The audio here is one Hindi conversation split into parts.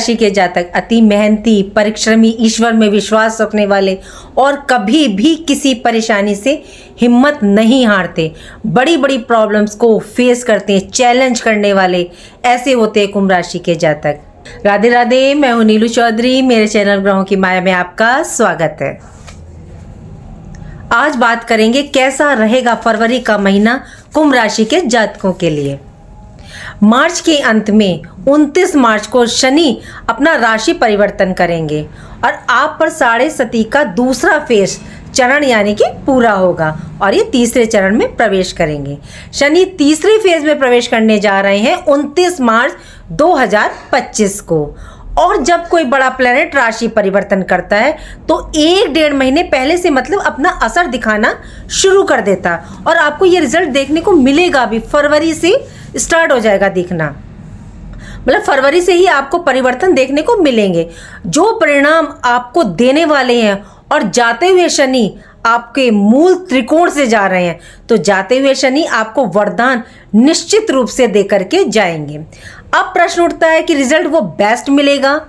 राशि के जातक अति मेहनती, परिश्रमी, ईश्वर में विश्वास रखने वाले और कभी भी किसी परेशानी से हिम्मत नहीं हारते, बड़ी बड़ी प्रॉब्लम्स को फेस करते हैं, चैलेंज करने वाले ऐसे होते हैं कुंभ राशि के जातक। राधे राधे, मैं हूं नीलू चौधरी। मेरे चैनल ग्रहों की माया में आपका स्वागत है। आज बात करेंगे कैसा रहेगा फरवरी का महीना कुंभ राशि के जातकों के लिए। मार्च के अंत में 29 मार्च को शनि अपना राशि परिवर्तन करेंगे और आप पर साढ़े सती का दूसरा फेज चरण यानी कि पूरा होगा और ये तीसरे चरण में प्रवेश करेंगे। शनि तीसरे फेज में प्रवेश करने जा रहे हैं 29 मार्च 2025 को। और जब कोई बड़ा प्लेनेट राशि परिवर्तन करता है तो 1-1.5 महीने पहले से मतलब अपना असर दिखाना शुरू कर देता और आपको ये रिजल्ट देखने को मिलेगा भी। फरवरी से स्टार्ट हो जाएगा दिखना, मतलब फरवरी से ही आपको परिवर्तन देखने को मिलेंगे। जो परिणाम आपको देने वाले हैं और जाते हुए शनि आपके मूल त्रिकोण से जा रहे हैं तो जाते हुए शनि आपको वरदान निश्चित रूप से दे करके जाएंगे। अब प्रश्न उठता है कि रिजल्ट वो बेस्ट मिलेगा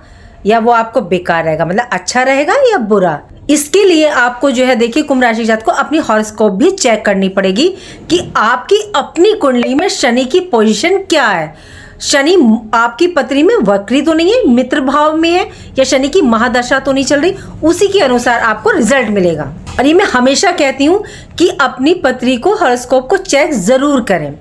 या वो आपको बेकार रहेगा, मतलब अच्छा रहेगा या बुरा। इसके लिए आपको जो है देखिए कुंभ राशि जातक को अपनी हॉरोस्कोप भी चेक करनी पड़ेगी कि आपकी अपनी कुंडली में शनि की पोजीशन क्या है। शनि आपकी पत्री में वक्री तो नहीं है, मित्र भाव में है या शनि की महादशा तो नहीं चल रही, उसी के अनुसार आपको रिजल्ट मिलेगा। और ये मैं हमेशा कहती हूँ कि अपनी पत्री को हॉरोस्कोप को चेक जरूर करें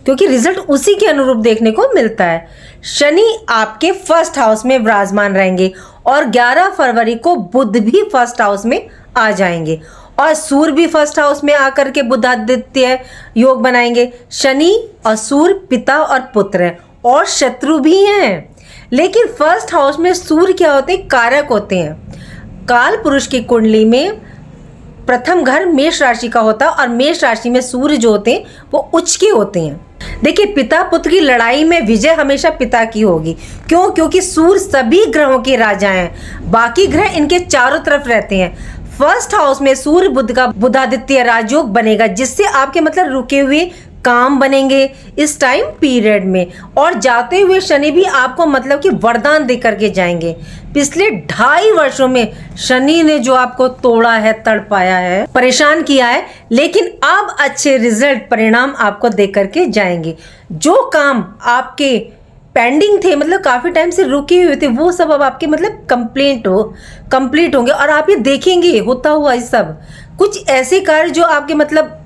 क्योंकि रिजल्ट उसी के अनुरूप देखने को मिलता है। शनि आपके फर्स्ट हाउस में विराजमान रहेंगे और 11 फरवरी को बुध भी फर्स्ट हाउस में आ जाएंगे और सूर्य भी फर्स्ट हाउस में आकर के बुधादित्य योग बनाएंगे। शनि और सूर्य पिता और पुत्र हैं और शत्रु भी हैं, लेकिन फर्स्ट हाउस में सूर्य क्या होते हैं, कारक होते हैं। काल पुरुष की कुंडली में प्रथम घर मेष राशि का होता है और मेष राशि में सूर्य जो होते हैं वो उच्च के होते हैं। देखिए पिता पुत्र की लड़ाई में विजय हमेशा पिता की होगी। क्यों? क्योंकि सूर्य सभी ग्रहों के राजा हैं, बाकी ग्रह इनके चारों तरफ रहते हैं। फर्स्ट हाउस में सूर्य बुध का बुधादित्य राजयोग बनेगा जिससे आपके मतलब रुके हुए काम बनेंगे इस टाइम पीरियड में। और जाते हुए शनि भी आपको मतलब कि वरदान दे करके जाएंगे। पिछले 2.5 वर्षों में शनि ने जो आपको तोड़ा है, तड़पाया है, परेशान किया है, लेकिन अब अच्छे रिजल्ट परिणाम आपको दे करके जाएंगे। जो काम आपके पेंडिंग थे, मतलब काफ़ी टाइम से रुके हुए थे, वो सब अब आपके मतलब कंप्लीट होंगे और आप ये देखेंगे होता हुआ। इस सब कुछ ऐसे कार्य जो आपके मतलब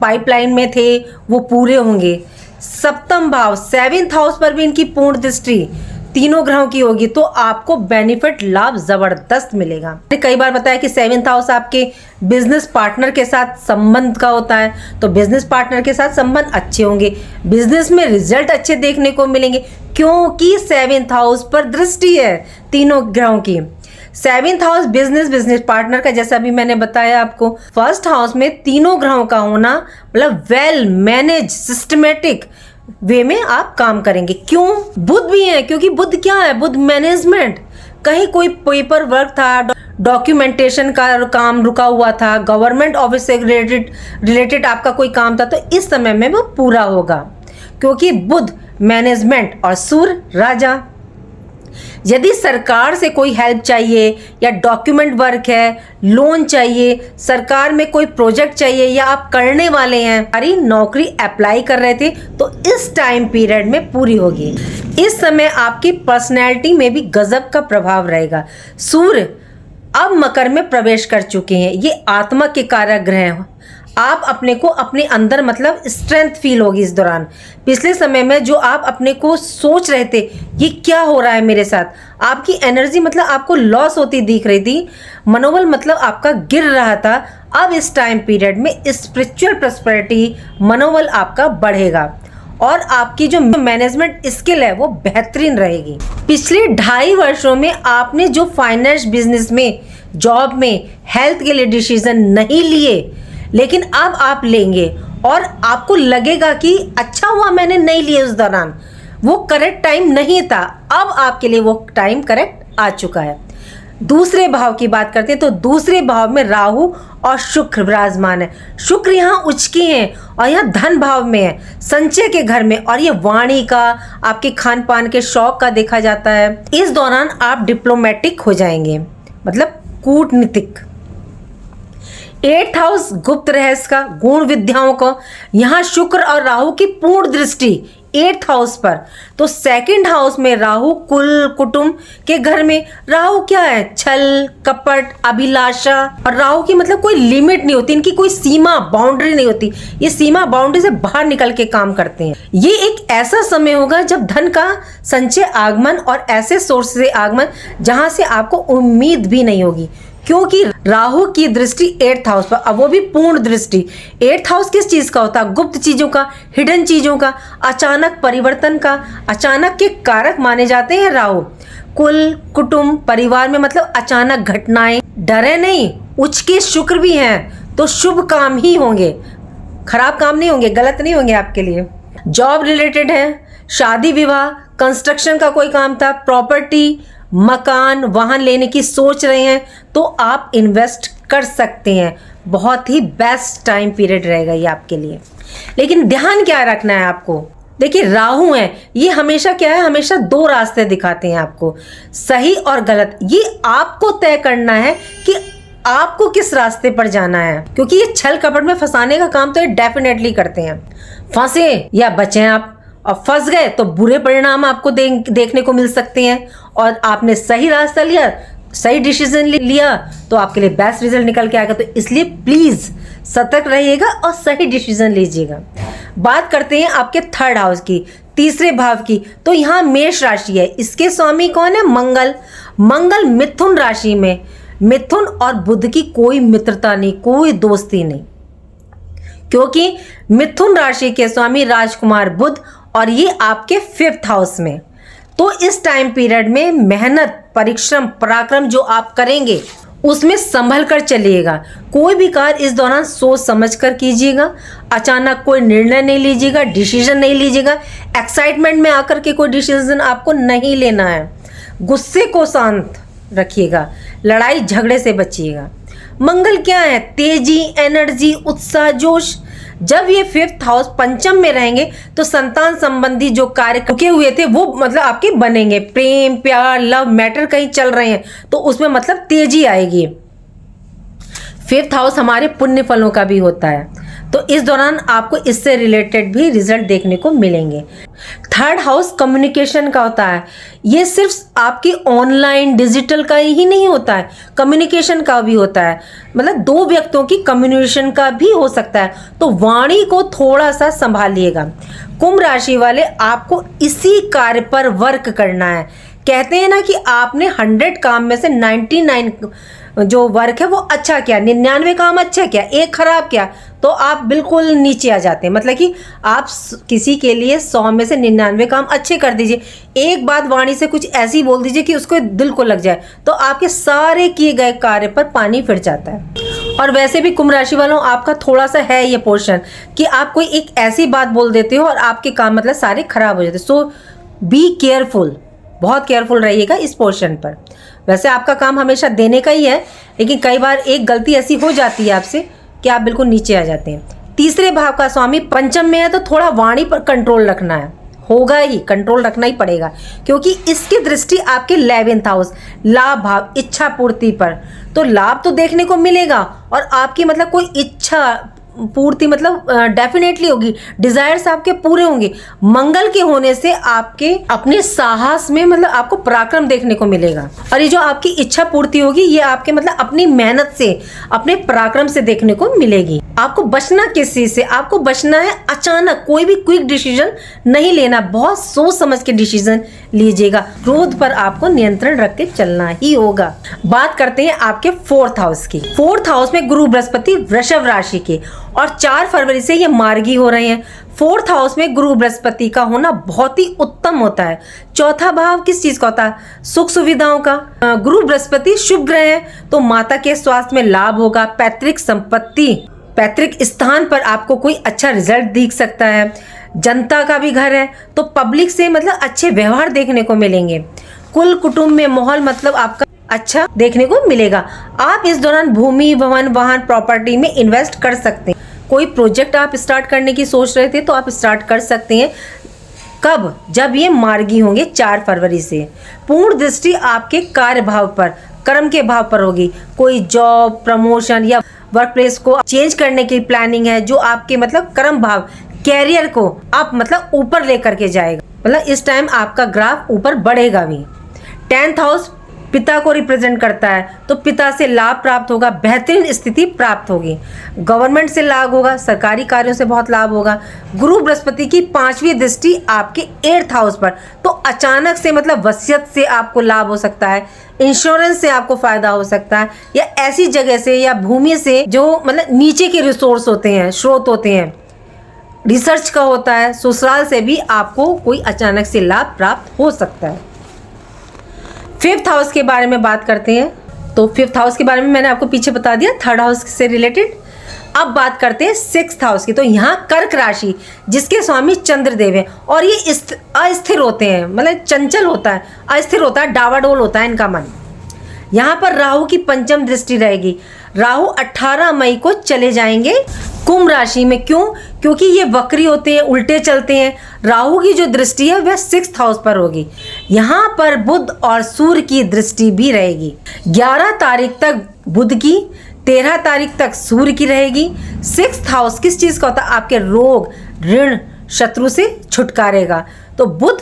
पाइपलाइन में थे वो पूरे होंगे। सप्तम भाव 7th हाउस पर भी इनकी पूर्ण दृष्टि तीनों ग्रहों की होगी तो आपको बेनिफिट लाभ जबरदस्त मिलेगा। कई बार बताया कि 7th हाउस आपके बिजनेस पार्टनर के साथ संबंध का होता है तो बिजनेस पार्टनर के साथ संबंध अच्छे होंगे, बिजनेस में रिजल्ट अच्छे देखने को मिलेंगे क्योंकि 7th हाउस पर दृष्टि है तीनों ग्रहों की। 7th हाउस बिजनेस पार्टनर का, जैसा अभी मैंने बताया आपको। फर्स्ट हाउस में तीनों ग्रहों का होना मतलब वेल मैनेज सिस्टमेटिक वे में आप काम करेंगे। क्यों? बुध भी है, क्योंकि बुध क्या है, बुध मैनेजमेंट। कहीं कोई पेपर वर्क था, डॉक्यूमेंटेशन का काम रुका हुआ था, गवर्नमेंट ऑफिस से रिलेटेड आपका कोई काम था तो इस समय में वो पूरा होगा क्योंकि बुध मैनेजमेंट और सूर्य राजा। यदि सरकार से कोई हेल्प चाहिए या डॉक्यूमेंट वर्क है, लोन चाहिए, सरकार में कोई प्रोजेक्ट चाहिए या आप करने वाले हैं, सारी नौकरी अप्लाई कर रहे थे तो इस टाइम पीरियड में पूरी होगी। इस समय आपकी पर्सनैलिटी में भी गजब का प्रभाव रहेगा। सूर्य अब मकर में प्रवेश कर चुके हैं, ये आत्मा के कारक ग्रह हैं। आप अपने को अपने अंदर मतलब स्ट्रेंथ फील होगी इस दौरान। पिछले समय में जो आप अपने को सोच रहे थे ये क्या हो रहा है मेरे साथ, आपकी एनर्जी मतलब आपको लॉस होती दिख रही थी, मनोबल मतलब आपका गिर रहा था। अब इस टाइम पीरियड में स्पिरिचुअल प्रॉस्पेरिटी मनोबल आपका बढ़ेगा और आपकी जो मैनेजमेंट स्किल है वो बेहतरीन रहेगी। पिछले 2.5 वर्षों में आपने जो फाइनेंस, बिजनेस में, जॉब में, हेल्थ के लिए डिसीजन नहीं लिए लेकिन अब आप लेंगे और आपको लगेगा कि अच्छा हुआ मैंने नहीं लिए, उस दौरान वो करेक्ट टाइम नहीं था, अब आपके लिए वो टाइम करेक्ट आ चुका है। दूसरे भाव की बात करते हैं तो दूसरे भाव में राहु और शुक्र विराजमान है। शुक्र यहाँ उच्च की हैं और यहाँ धन भाव में है, संचय के घर में, और ये वाणी का, आपके खान पान के शौक का देखा जाता है। इस दौरान आप डिप्लोमेटिक हो जाएंगे, मतलब कूटनीतिक। 8th हाउस गुप्त रहस्य का, गुण विद्याओं का, यहाँ शुक्र और राहु की पूर्ण दृष्टि 8th हाउस पर। तो 2nd हाउस में राहु कुल कुटुंब के घर में। राहु क्या है? छल कपट अभिलाषा, और राहु की मतलब कोई लिमिट नहीं होती, इनकी कोई सीमा बाउंड्री नहीं होती, ये सीमा बाउंड्री से बाहर निकल के काम करते हैं। ये एक ऐसा समय होगा जब धन का संचय आगमन और ऐसे सोर्स से आगमन जहां से आपको उम्मीद भी नहीं होगी, क्योंकि राहु की दृष्टि 8th हाउस पर, अब वो भी पूर्ण दृष्टि। 8th हाउस किस चीज का होता है? गुप्त चीजों का, हिडन चीजों का, अचानक परिवर्तन का, अचानक के कारक माने जाते हैं राहु। कुल कुटुंब परिवार में मतलब अचानक घटनाएं, डरे नहीं। उच्च के शुक्र भी हैं तो शुभ काम ही होंगे, खराब काम नहीं होंगे, गलत नहीं होंगे आपके लिए। जॉब रिलेटेड है, शादी विवाह, कंस्ट्रक्शन का कोई काम था, प्रॉपर्टी, मकान, वाहन लेने की सोच रहे हैं तो आप इन्वेस्ट कर सकते हैं। बहुत ही बेस्ट टाइम पीरियड रहेगा ये आपके लिए। लेकिन ध्यान क्या रखना है आपको? देखिए राहु है, ये हमेशा क्या है? हमेशा दो रास्ते दिखाते हैं आपको, सही और गलत। ये आपको तय करना है कि आपको किस रास्ते पर जाना है, क्योंकि ये छल कपट में फंसाने का काम तो ये डेफिनेटली करते हैं। फंसे या बचें आप, और फंस गए तो बुरे परिणाम आपको देखने को मिल सकते हैं। और आपने सही रास्ता लिया, सही डिसीजन लिया तो आपके लिए बेस्ट रिजल्ट निकल के आएगा। तो इसलिए प्लीज सतर्क रहिएगा और सही डिसीजन लीजिएगा। बात करते हैं आपके 3rd हाउस की, तीसरे भाव की। तो यहाँ मेष राशि है, इसके स्वामी कौन है? मंगल। मंगल मिथुन राशि में, मिथुन और बुध की कोई मित्रता नहीं, कोई दोस्ती नहीं, क्योंकि मिथुन राशि के स्वामी राजकुमार बुध, और ये आपके 5th हाउस में। तो इस टाइम पीरियड में मेहनत, परिश्रम, पराक्रम जो आप करेंगे उसमें संभल कर चलिएगा। कोई भी कार्य इस दौरान सोच समझ कर कीजिएगा, अचानक कोई निर्णय नहीं लीजिएगा, डिसीजन नहीं लीजिएगा, एक्साइटमेंट में आकर के कोई डिसीजन आपको नहीं लेना है। गुस्से को शांत रखिएगा, लड़ाई झगड़े से बचिएगा। मंगल क्या है? तेजी, एनर्जी, उत्साह, जोश। जब ये 5th हाउस पंचम में रहेंगे तो संतान संबंधी जो कार्य रुके हुए थे वो मतलब आपके बनेंगे। प्रेम, प्यार, लव मैटर कहीं चल रहे हैं तो उसमें मतलब तेजी आएगी। 5th हाउस हमारे पुण्य फलों का भी होता है, तो इस दौरान आपको इससे रिलेटेड भी रिजल्ट देखने को मिलेंगे। 3rd हाउस कम्युनिकेशन का होता है, ये सिर्फ आपकी ऑनलाइन डिजिटल का ही नहीं होता है, कम्युनिकेशन का भी होता है, मतलब दो व्यक्तियों की कम्युनिकेशन का भी हो सकता है। तो वाणी को थोड़ा सा संभालिएगा। कुंभ राशि वाले, आपको इसी कार्य पर वर्क करना है। कहते हैं ना कि आपने 100 काम में से 99 जो वर्क है वो अच्छा किया, 99 काम अच्छा किया, एक खराब किया तो आप बिल्कुल नीचे आ जाते हैं। मतलब कि आप किसी के लिए 100 में से 99 काम अच्छे कर दीजिए, एक बात वाणी से कुछ ऐसी बोल दीजिए कि उसको दिल को लग जाए, तो आपके सारे किए गए कार्य पर पानी फिर जाता है। और वैसे भी कुंभ राशि वालों, आपका थोड़ा सा है ये पोर्शन कि आप कोई एक ऐसी बात बोल देते हो और आपके काम मतलब सारे खराब हो जाते। सो बी केयरफुल, बहुत केयरफुल रहिएगा इस पोर्शन पर। वैसे आपका काम हमेशा देने का ही है, लेकिन कई बार एक गलती ऐसी हो जाती है आपसे कि आप बिल्कुल नीचे आ जाते हैं। तीसरे भाव का स्वामी पंचम में है तो थोड़ा वाणी पर कंट्रोल रखना है, होगा ही, कंट्रोल रखना ही पड़ेगा, क्योंकि इसकी दृष्टि आपके 11th हाउस लाभ भाव, इच्छा पूर्ति पर। तो लाभ तो देखने को मिलेगा और आपकी मतलब कोई इच्छा पूर्ति मतलब डेफिनेटली होगी, डिजायर्स आपके पूरे होंगे। मंगल के होने से आपके अपने साहस में मतलब आपको पराक्रम देखने को मिलेगा, और ये जो आपकी इच्छा पूर्ति होगी ये आपके मतलब अपनी मेहनत से, अपने पराक्रम से देखने को मिलेगी। आपको बचना किस चीज से? आपको बचना है अचानक कोई भी क्विक डिसीजन नहीं लेना, बहुत सोच समझ के डिसीजन लीजिएगा। क्रोध पर आपको नियंत्रण रख के चलना ही होगा। बात करते हैं आपके 4th हाउस की। 4th हाउस में गुरु बृहस्पति वृषभ राशि के, और 4 फरवरी से ये मार्गी हो रहे हैं। 4th हाउस में गुरु बृहस्पति का होना बहुत ही उत्तम होता है। चौथा भाव किस चीज का होता है? सुख सुविधाओं का। गुरु बृहस्पति शुभ ग्रह है तो माता के स्वास्थ्य में लाभ होगा। पैतृक संपत्ति, पैतृक स्थान पर आपको कोई अच्छा रिजल्ट दिख सकता है। जनता का भी घर है तो पब्लिक से मतलब अच्छे व्यवहार देखने को मिलेंगे। कुल कुटुंब में माहौल मतलब आपका अच्छा देखने को मिलेगा। आप इस दौरान भूमि, भवन, वाहन, प्रॉपर्टी में इन्वेस्ट कर सकते हैं। कोई प्रोजेक्ट आप स्टार्ट करने की सोच रहे थे तो आप स्टार्ट कर सकते हैं। कब? जब ये मार्गी होंगे 4 फरवरी से। पूर्ण दृष्टि आपके कार्य भाव पर, कर्म के भाव पर होगी। कोई जॉब, प्रमोशन या वर्क प्लेस को चेंज करने की प्लानिंग है जो आपके मतलब कर्म भाव, कैरियर को आप मतलब ऊपर लेकर के जाएगा। मतलब इस टाइम आपका ग्राफ ऊपर बढ़ेगा भी। 10th हाउस पिता को रिप्रेजेंट करता है, तो पिता से लाभ प्राप्त होगा, बेहतरीन स्थिति प्राप्त होगी। गवर्नमेंट से लाभ होगा, सरकारी कार्यों से बहुत लाभ होगा। गुरु बृहस्पति की 5वीं दृष्टि आपके 8th हाउस पर, तो अचानक से मतलब वसीयत से आपको लाभ हो सकता है, इंश्योरेंस से आपको फायदा हो सकता है, या ऐसी जगह से या भूमि से जो मतलब नीचे के रिसोर्स होते हैं, स्रोत होते हैं, रिसर्च का होता है, ससुराल से भी आपको कोई अचानक से लाभ प्राप्त हो सकता है। 5th हाउस के बारे में बात करते हैं। तो 5th हाउस के बारे में मैंने आपको पीछे बता दिया, 3rd हाउस से रिलेटेड। अब बात करते हैं 6th हाउस की। तो यहाँ कर्क राशि, जिसके स्वामी चंद्रदेव हैं, और ये अस्थिर होते हैं, मतलब चंचल होता है, अस्थिर होता है, डावाडोल होता है इनका मन। यहाँ पर राहु की 5म दृष्टि रहेगी। राहु 18 मई को चले जाएंगे कुंभ राशि में। क्यों? क्योंकि ये वक्री होते हैं, उल्टे चलते हैं। राहु की जो दृष्टि है वह 6th हाउस पर होगी। यहाँ पर बुध और सूर्य की दृष्टि भी रहेगी। 11 तारीख तक बुध की, 13 तारीख तक सूर्य की रहेगी। 6th हाउस किस चीज का होता है? आपके रोग, ऋण, शत्रु से छुटकारेगा। तो बुध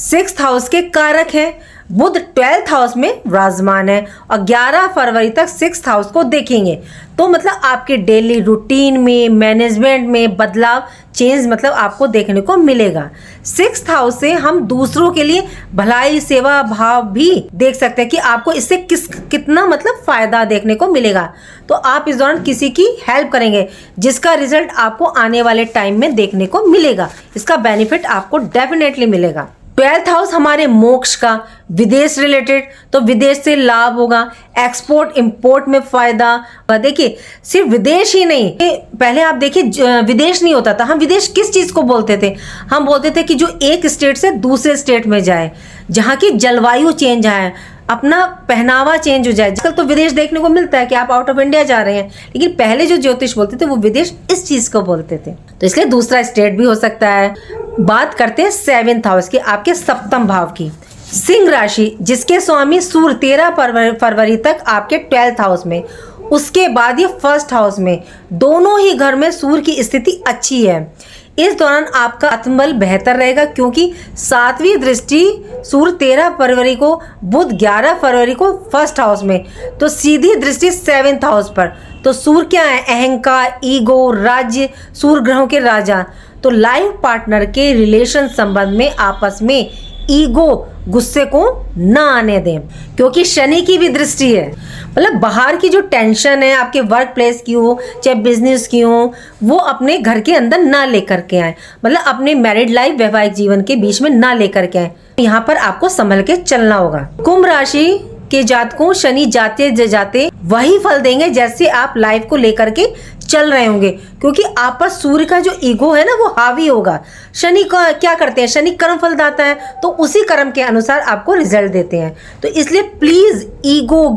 6th हाउस के कारक हैं। बुध 12th हाउस में विराजमान है और 11 फरवरी तक 6th हाउस को देखेंगे। तो मतलब आपके डेली रूटीन में, मैनेजमेंट में बदलाव, चेंज मतलब आपको देखने को मिलेगा। 6th हाउस से हम दूसरों के लिए भलाई, सेवा भाव भी देख सकते हैं कि आपको इससे कितना मतलब फायदा देखने को मिलेगा। तो आप इस दौरान किसी की हेल्प करेंगे जिसका रिजल्ट आपको आने वाले टाइम में देखने को मिलेगा। इसका बेनिफिट आपको डेफिनेटली मिलेगा। 12th हाउस हमारे मोक्ष का, विदेश रिलेटेड, तो विदेश से लाभ होगा, एक्सपोर्ट इंपोर्ट में फायदा। देखिए सिर्फ विदेश ही नहीं, पहले आप देखिए विदेश नहीं होता था। हम विदेश किस चीज को बोलते थे? हम बोलते थे कि जो एक स्टेट से दूसरे स्टेट में जाए, जहाँ की जलवायु चेंज आए, अपना पहनावा चेंज हो जाए। आजकल तो विदेश देखने को मिलता है कि आप आउट ऑफ इंडिया जा रहे हैं, लेकिन पहले जो ज्योतिष बोलते थे वो विदेश इस चीज को बोलते थे। तो इसलिए दूसरा स्टेट भी हो सकता है। बात करते हैं 7th हाउस की, आपके 7म भाव की। सिंह राशि, जिसके स्वामी सूर्य 13 फरवरी तक आपके 12th हाउस में, उसके बाद ये 1st हाउस में, दोनों ही घर में सूर्य की स्थिति अच्छी है। इस दौरान आपका आत्मबल बेहतर रहेगा क्योंकि 7वीं दृष्टि सूर्य 13 फरवरी को, बुध 11 फरवरी को 1st हाउस में, तो सीधी दृष्टि 7th हाउस पर। तो सूर्य क्या है? अहंकार, ईगो, राज्य, सूर्य ग्रहों के राजा। तो लाइफ पार्टनर के रिलेशन संबंध में आपस में ईगो, गुस्से को ना आने दें, क्योंकि शनि की भी दृष्टि है। मतलब बाहर की जो टेंशन है आपके वर्क प्लेस की हो चाहे बिजनेस की हो, वो अपने घर के अंदर ना लेकर के आए, मतलब अपने मैरिड लाइफ, वैवाहिक जीवन के बीच में ना लेकर के आए। यहाँ पर आपको संभल के चलना होगा। कुंभ राशि के जातकों, शनि जाते जाते वही फल देंगे जैसे आप लाइफ को लेकर के चल रहे होंगे, क्योंकि आप पर सूर्य का जो ईगो है ना वो हावी होगा। शनि का क्या करते हैं? शनि कर्म फल दाता है, तो उसी कर्म के अनुसार आपको रिजल्ट देते हैं। तो इसलिए प्लीज ईगो,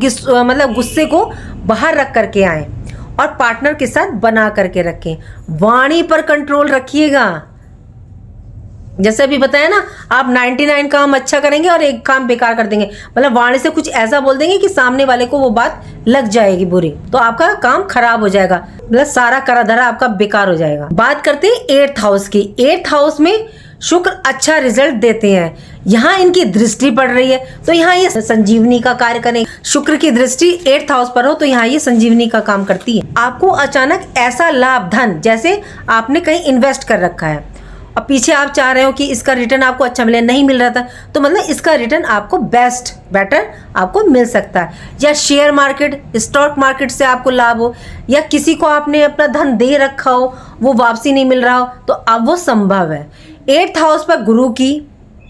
मतलब गुस्से को बाहर रख करके आए और पार्टनर के साथ बना करके रखें। वाणी पर कंट्रोल रखिएगा। जैसे अभी बताया ना, आप 99 काम अच्छा करेंगे और एक काम बेकार कर देंगे, मतलब वाणी से कुछ ऐसा बोल देंगे कि सामने वाले को वो बात लग जाएगी बुरी, तो आपका काम खराब हो जाएगा, मतलब सारा करा धरा आपका बेकार हो जाएगा। बात करते हैं 8th हाउस की। 8th हाउस में शुक्र अच्छा रिजल्ट देते हैं। यहाँ इनकी दृष्टि पड़ रही है, तो यहाँ ये संजीवनी का कार्य करें। शुक्र की दृष्टि 8th हाउस पर हो तो यहाँ ये संजीवनी का काम करती है। आपको अचानक ऐसा लाभ, धन, जैसे आपने कहीं इन्वेस्ट कर रखा है और पीछे आप चाह रहे हो कि इसका रिटर्न आपको अच्छा मिले, नहीं मिल रहा था, तो मतलब इसका रिटर्न आपको बेटर आपको मिल सकता है। या शेयर मार्केट, स्टॉक मार्केट से आपको लाभ हो, या किसी को आपने अपना धन दे रखा हो, वो वापसी नहीं मिल रहा हो, तो अब वो संभव है। 8th हाउस पर गुरु की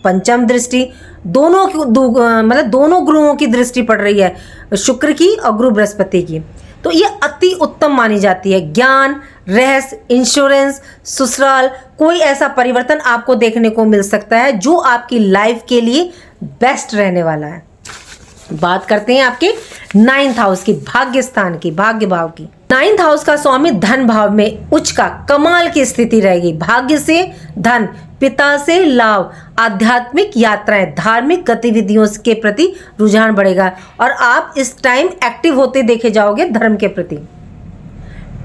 5म दृष्टि, दोनों गुरुओं की दृष्टि पड़ रही है, शुक्र की और गुरु बृहस्पति की। तो ये अति उत्तम मानी जाती है। ज्ञान, रहस्य, इंश्योरेंस, ससुराल, कोई ऐसा परिवर्तन आपको देखने को मिल सकता है जो आपकी लाइफ के लिए बेस्ट रहने वाला है। बात करते हैं आपके 9th हाउस की, भाग्य स्थान की, भाग्य भाव की। 9th हाउस का स्वामी धन भाव में उच्च का कमाल की स्थिति रहेगी। भाग्य से धन, पिता से लाभ, आध्यात्मिक यात्राएं, धार्मिक गतिविधियों के प्रति रुझान बढ़ेगा और आप इस टाइम एक्टिव होते देखे जाओगे धर्म के प्रति।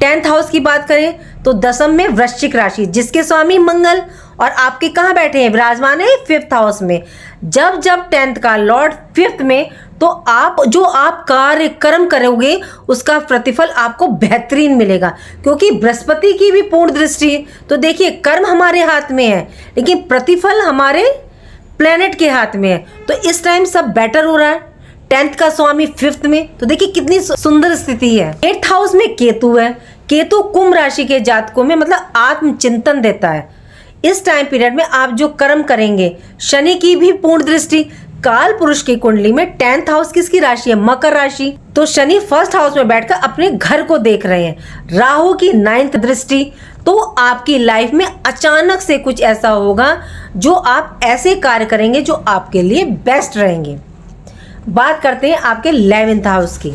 10th हाउस की बात करें तो दशम में वृश्चिक राशि, जिसके स्वामी मंगल और आपके कहाँ बैठे हैं, विराजमान है 5th हाउस में। जब 10th का लॉर्ड 5th में, तो आप कार्य कर्म करोगे उसका प्रतिफल आपको बेहतरीन मिलेगा, क्योंकि बृहस्पति की भी पूर्ण दृष्टि। तो देखिए, कर्म हमारे हाथ में है लेकिन प्रतिफल हमारे प्लेनेट के हाथ में है, तो इस टाइम सब बेटर हो रहा है। 10th का स्वामी 5th में, तो देखिए कितनी सुंदर स्थिति है। 8th हाउस में केतु है। केतु कुंभ राशि के जातकों में मतलब आत्मचिंतन देता है। इस टाइम पीरियड में आप जो कर्म करेंगे, शनि की भी पूर्ण दृष्टि, काल पुरुष की कुंडली में 10th हाउस किसकी राशि है, मकर राशि, तो शनि 1st हाउस में बैठकर अपने घर को देख रहे हैं। राहु की 9th दृष्टि, तो आपकी लाइफ में अचानक से कुछ ऐसा होगा जो आप ऐसे कार्य करेंगे जो आपके लिए बेस्ट रहेंगे। बात करते हैं आपके 11th हाउस की,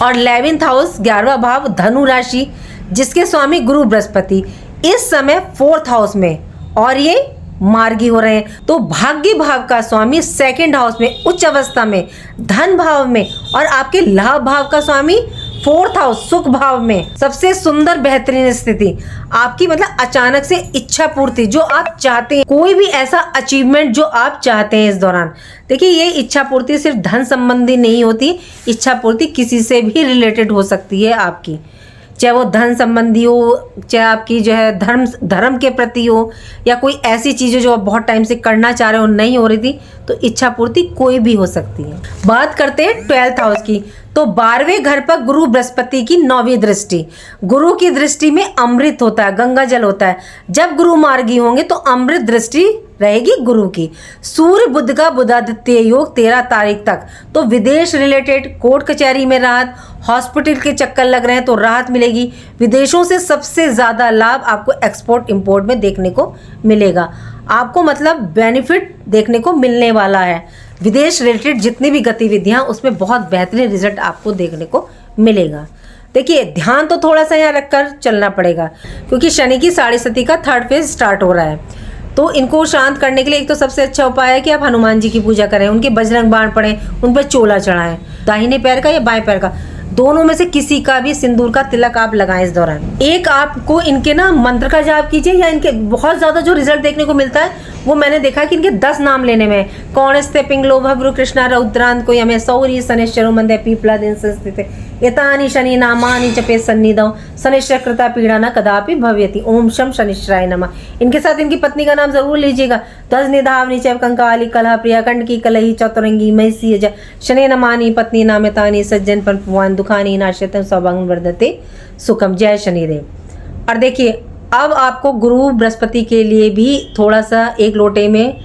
और 11th हाउस 11वां भाव धनु राशि, जिसके स्वामी गुरु बृहस्पति इस समय 4th हाउस में और ये मार्गी हो रहे हैं। तो भाग्य भाव का स्वामी 2nd हाउस में उच्च अवस्था में, धन भाव में, और आपके लाभ भाव का स्वामी 4th हाउस सुख भाव में। सबसे सुंदर बेहतरीन स्थिति आपकी, मतलब अचानक से इच्छा पूर्ति जो आप चाहते हैं, कोई भी ऐसा अचीवमेंट जो आप चाहते हैं इस दौरान। देखिए, ये इच्छा पूर्ति सिर्फ धन संबंधी नहीं होती, इच्छा पूर्ति किसी से भी रिलेटेड हो सकती है आपकी, चाहे वो धन संबंधी हो, चाहे आपकी जो है धर्म के प्रति हो, या कोई ऐसी चीज़ें जो आप बहुत टाइम से करना चाह रहे हो नहीं हो रही थी, तो इच्छा पूर्ति कोई भी हो सकती है। बात करते हैं 12th हाउस की, तो 12वें घर पर गुरु बृहस्पति की 9वीं दृष्टि। गुरु की दृष्टि में अमृत होता है, गंगा जल होता है। जब गुरु मार्गी होंगे तो अमृत दृष्टि रहेगी गुरु की। सूर्य बुध का बुधादित्य योग 13 तारीख तक, तो विदेश रिलेटेड, कोर्ट कचहरी में राहत, हॉस्पिटल के चक्कर लग रहे हैं तो राहत मिलेगी। विदेशों से सबसे ज़्यादा लाभ आपको एक्सपोर्ट इंपोर्ट में देखने को मिलेगा। आपको मतलब बेनिफिट देखने को मिलने वाला है। विदेश रिलेटेड जितनी भी गतिविधियां, उसमें बहुत बेहतरीन रिजल्ट आपको देखने को मिलेगा। देखिए, ध्यान तो थोड़ा सा यहाँ रखकर चलना पड़ेगा, क्योंकि शनि की 7.5 का 3rd फेज स्टार्ट हो रहा है। तो इनको शांत करने के लिए एक तो सबसे अच्छा उपाय है कि आप हनुमान जी की पूजा करें, उनके बजरंग बाण पढ़ें, उन पर चोला चढ़ाएं, दाहिने पैर का या बाएं पैर का, दोनों में से किसी का भी सिंदूर का तिलक आप लगाएं इस दौरान। एक आपको इनके ना मंत्र का जाप कीजिए, या इनके बहुत ज़्यादा जो रिजल्ट देखने को मिलता है वो मैंने देखा कि इनके 10 नाम लेने में, कौणस्ते पिंगलो भद्र कृष्णा रौद्रांत को यमे सौरी शनिश्चरो मंदे पीपला दिन संस्थित एतानि शनि नामानि जपे सन्निधौ शनिश्चर कृता पीड़ा न कदापि भव्यति। ओम शम शनिश्चराय नमः। इनके साथ इनकी पत्नी का नाम जरूर लीजिएगा। तज निधावनी चैव कंकाली कलह प्रिया कंडकी कलही चतुरंगी मैसी जय शनि नमानि पत्नी नामितानि सज्जन पवन दुखानी नाश्यतम सौभाग्य वर्धते सुखम। जय शनिदेव। और देखिए, अब आपको गुरु बृहस्पति के लिए भी थोड़ा सा 1 लोटे में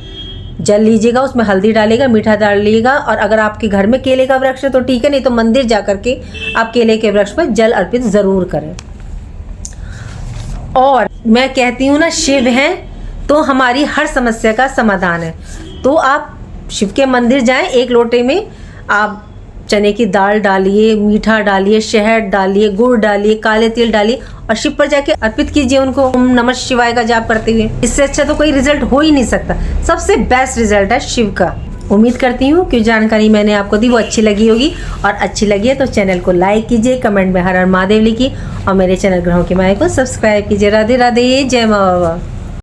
जल लीजिएगा, उसमें हल्दी डालिएगा, मीठा डाल लीजिएगा, और अगर आपके घर में केले का वृक्ष है तो ठीक है, नहीं तो मंदिर जा करके आप केले के वृक्ष पर जल अर्पित ज़रूर करें। और मैं कहती हूँ ना, शिव हैं तो हमारी हर समस्या का समाधान है। तो आप शिव के मंदिर जाएं, 1 लोटे में आप चने की दाल डालिए, मीठा डालिए, शहद डालिए, गुड़ डालिए, काले तिल डालिए, और शिव पर जाके अर्पित कीजिए उनको ओम नमः शिवाय का जाप करते हुए। इससे अच्छा तो कोई रिजल्ट हो ही नहीं सकता। सबसे बेस्ट रिजल्ट है शिव का। उम्मीद करती हूँ कि जानकारी मैंने आपको दी वो अच्छी लगी होगी, और अच्छी लगी है तो चैनल को लाइक कीजिए, कमेंट में हर हर महादेव लिखिए, और मेरे चैनल ग्रहों की माया को सब्सक्राइब कीजिए। राधे राधे, जय माँ बाबा।